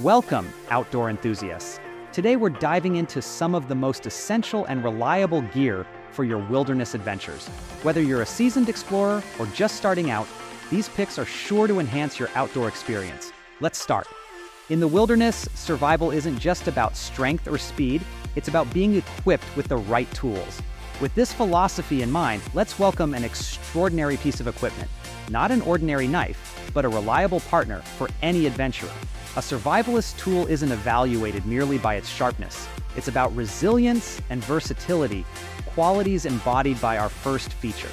Welcome, outdoor enthusiasts. Today we're diving into some of the most essential and reliable gear for your wilderness adventures. Whether you're a seasoned explorer or just starting out, these picks are sure to enhance your outdoor experience. Let's start. In the wilderness, survival isn't just about strength or speed, it's about being equipped with the right tools. With this philosophy in mind, let's welcome an extraordinary piece of equipment. Not an ordinary knife, but a reliable partner for any adventurer. A survivalist tool isn't evaluated merely by its sharpness. It's about resilience and versatility, qualities embodied by our first feature.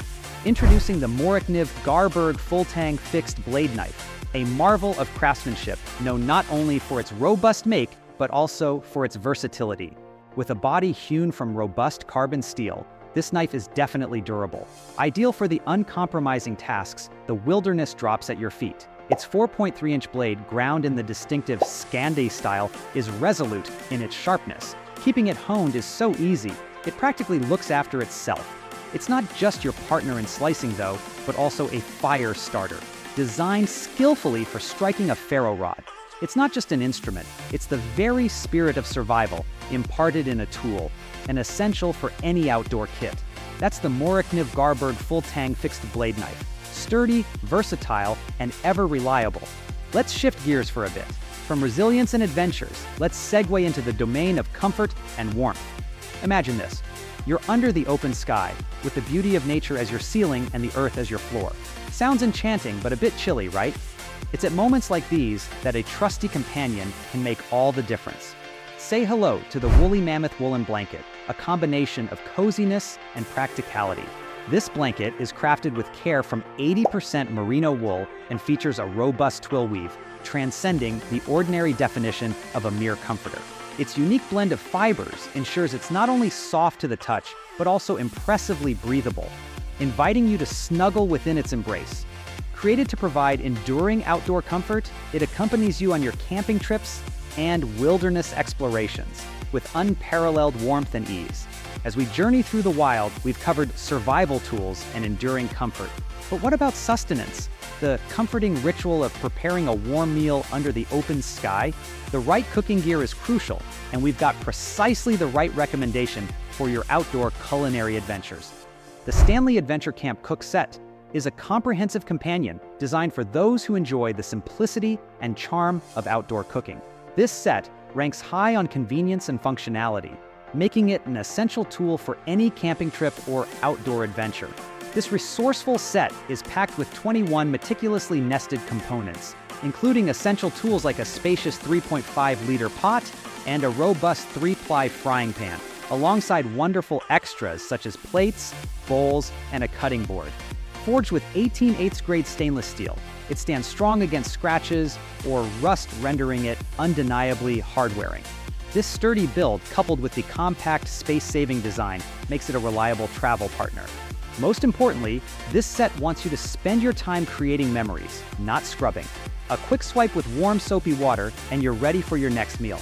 Introducing the Morikniv Garberg Full-Tang Fixed Blade Knife, a marvel of craftsmanship known not only for its robust make, but also for its versatility. With a body hewn from robust carbon steel, this knife is definitely durable. Ideal for the uncompromising tasks the wilderness drops at your feet. Its 4.3-inch blade, ground in the distinctive Scandi style, is resolute in its sharpness. Keeping it honed is so easy, it practically looks after itself. It's not just your partner in slicing though, but also a fire starter, designed skillfully for striking a ferro rod. It's not just an instrument, it's the very spirit of survival, imparted in a tool, and essential for any outdoor kit. That's the Morikniv Garberg Full-Tang Fixed Blade Knife. Sturdy, versatile, and ever reliable. Let's shift gears for a bit. From resilience and adventures, let's segue into the domain of comfort and warmth. Imagine this. You're under the open sky, with the beauty of nature as your ceiling and the earth as your floor. Sounds enchanting, but a bit chilly, right? It's at moments like these that a trusty companion can make all the difference. Say hello to the Woolly Mammoth Woolen Blanket, a combination of coziness and practicality. This blanket is crafted with care from 80% merino wool and features a robust twill weave, transcending the ordinary definition of a mere comforter. Its unique blend of fibers ensures it's not only soft to the touch, but also impressively breathable, inviting you to snuggle within its embrace. Created to provide enduring outdoor comfort, it accompanies you on your camping trips and wilderness explorations with unparalleled warmth and ease. As we journey through the wild, we've covered survival tools and enduring comfort. But what about sustenance? The comforting ritual of preparing a warm meal under the open sky? The right cooking gear is crucial, and we've got precisely the right recommendation for your outdoor culinary adventures. The Stanley Adventure Camp Cook Set is a comprehensive companion designed for those who enjoy the simplicity and charm of outdoor cooking. This set ranks high on convenience and functionality, making it an essential tool for any camping trip or outdoor adventure. This resourceful set is packed with 21 meticulously nested components, including essential tools like a spacious 3.5-liter pot and a robust 3-ply frying pan, alongside wonderful extras such as plates, bowls, and a cutting board. Forged with 18/8 grade stainless steel, it stands strong against scratches or rust, rendering it undeniably hard-wearing. This sturdy build, coupled with the compact, space-saving design, makes it a reliable travel partner. Most importantly, this set wants you to spend your time creating memories, not scrubbing. A quick swipe with warm, soapy water, and you're ready for your next meal.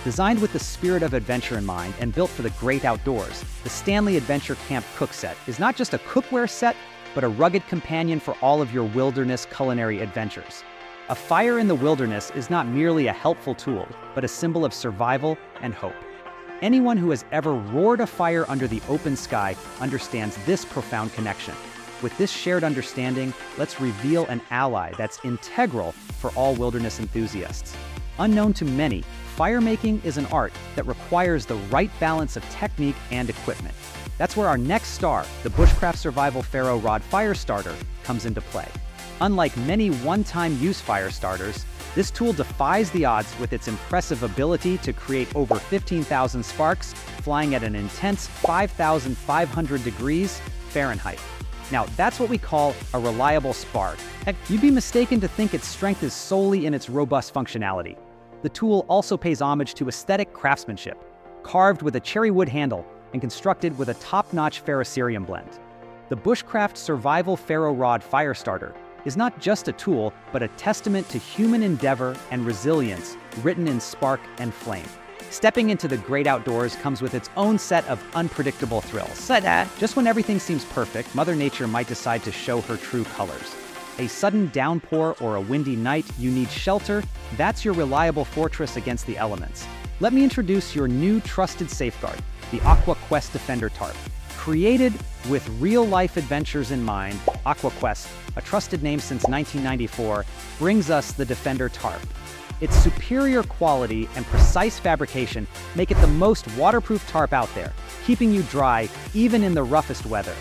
Designed with the spirit of adventure in mind and built for the great outdoors, the Stanley Adventure Camp Cook Set is not just a cookware set, but a rugged companion for all of your wilderness culinary adventures. A fire in the wilderness is not merely a helpful tool, but a symbol of survival and hope. Anyone who has ever roared a fire under the open sky understands this profound connection. With this shared understanding, let's reveal an ally that's integral for all wilderness enthusiasts. Unknown to many, firemaking is an art that requires the right balance of technique and equipment. That's where our next star, the Bushcraft Survival Ferro Rod Fire Starter, comes into play. Unlike many one-time use fire starters, this tool defies the odds with its impressive ability to create over 15,000 sparks, flying at an intense 5,500 degrees Fahrenheit. Now, that's what we call a reliable spark. Heck, you'd be mistaken to think its strength is solely in its robust functionality. The tool also pays homage to aesthetic craftsmanship, carved with a cherry wood handle and constructed with a top-notch ferrocerium blend. The Bushcraft Survival Ferro Rod Fire Starter is not just a tool, but a testament to human endeavor and resilience written in spark and flame. Stepping into the great outdoors comes with its own set of unpredictable thrills. Just when everything seems perfect, Mother Nature might decide to show her true colors. A sudden downpour or a windy night, you need shelter. That's your reliable fortress against the elements. Let me introduce your new trusted safeguard, the AquaQuest Defender Tarp. Created with real-life adventures in mind, AquaQuest, a trusted name since 1994, brings us the Defender Tarp. Its superior quality and precise fabrication make it the most waterproof tarp out there, keeping you dry even in the roughest weather.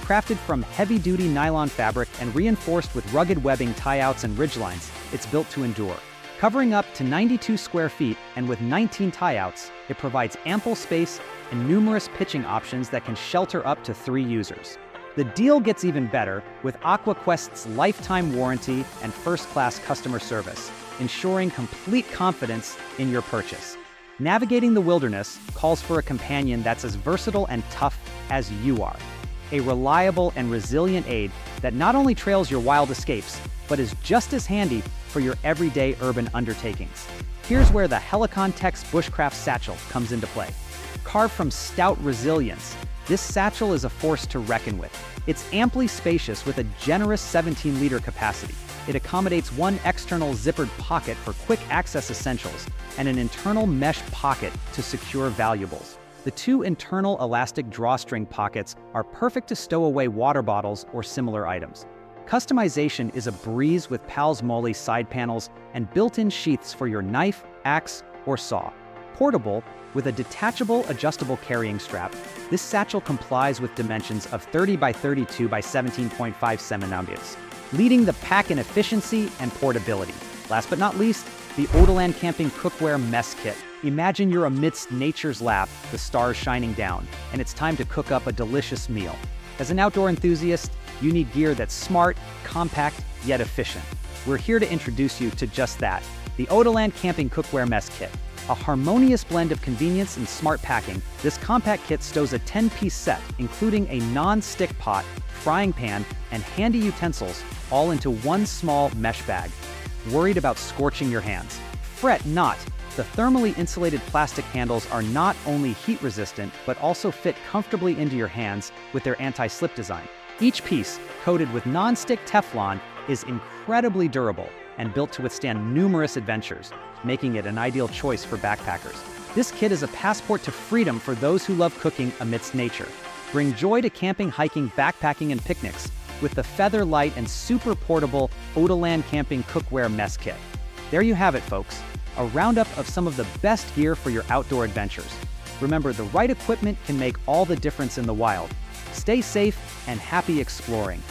Crafted from heavy-duty nylon fabric and reinforced with rugged webbing tie-outs and ridgelines, it's built to endure. Covering up to 92 square feet and with 19 tie-outs, it provides ample space and numerous pitching options that can shelter up to 3 users. The deal gets even better with AquaQuest's lifetime warranty and first-class customer service, ensuring complete confidence in your purchase. Navigating the wilderness calls for a companion that's as versatile and tough as you are. A reliable and resilient aid that not only trails your wild escapes, but is just as handy for your everyday urban undertakings. Here's where the Helicon Tech's Bushcraft Satchel comes into play. Carved from stout resilience, this satchel is a force to reckon with. It's amply spacious with a generous 17-liter capacity. It accommodates one external zippered pocket for quick access essentials and an internal mesh pocket to secure valuables. The 2 internal elastic drawstring pockets are perfect to stow away water bottles or similar items. Customization is a breeze with Pals Moly side panels and built-in sheaths for your knife, axe, or saw. Portable, with a detachable adjustable carrying strap, this satchel complies with dimensions of 30 by 32 by 17.5 centimeters, leading the pack in efficiency and portability. Last but not least, the Odaland Camping Cookware Mess Kit. Imagine you're amidst nature's lap, the stars shining down, and it's time to cook up a delicious meal. As an outdoor enthusiast, you need gear that's smart, compact, yet efficient. We're here to introduce you to just that, the Odaland Camping Cookware Mess Kit. A harmonious blend of convenience and smart packing, this compact kit stows a 10-piece set, including a non-stick pot, frying pan, and handy utensils, all into one small mesh bag. Worried about scorching your hands? Fret not! The thermally insulated plastic handles are not only heat-resistant, but also fit comfortably into your hands with their anti-slip design. Each piece, coated with non-stick Teflon, is incredibly durable and built to withstand numerous adventures, making it an ideal choice for backpackers. This kit is a passport to freedom for those who love cooking amidst nature. Bring joy to camping, hiking, backpacking, and picnics with the feather light and super portable Odaland Camping Cookware Mess Kit. There you have it, folks. A roundup of some of the best gear for your outdoor adventures. Remember, the right equipment can make all the difference in the wild. Stay safe and happy exploring.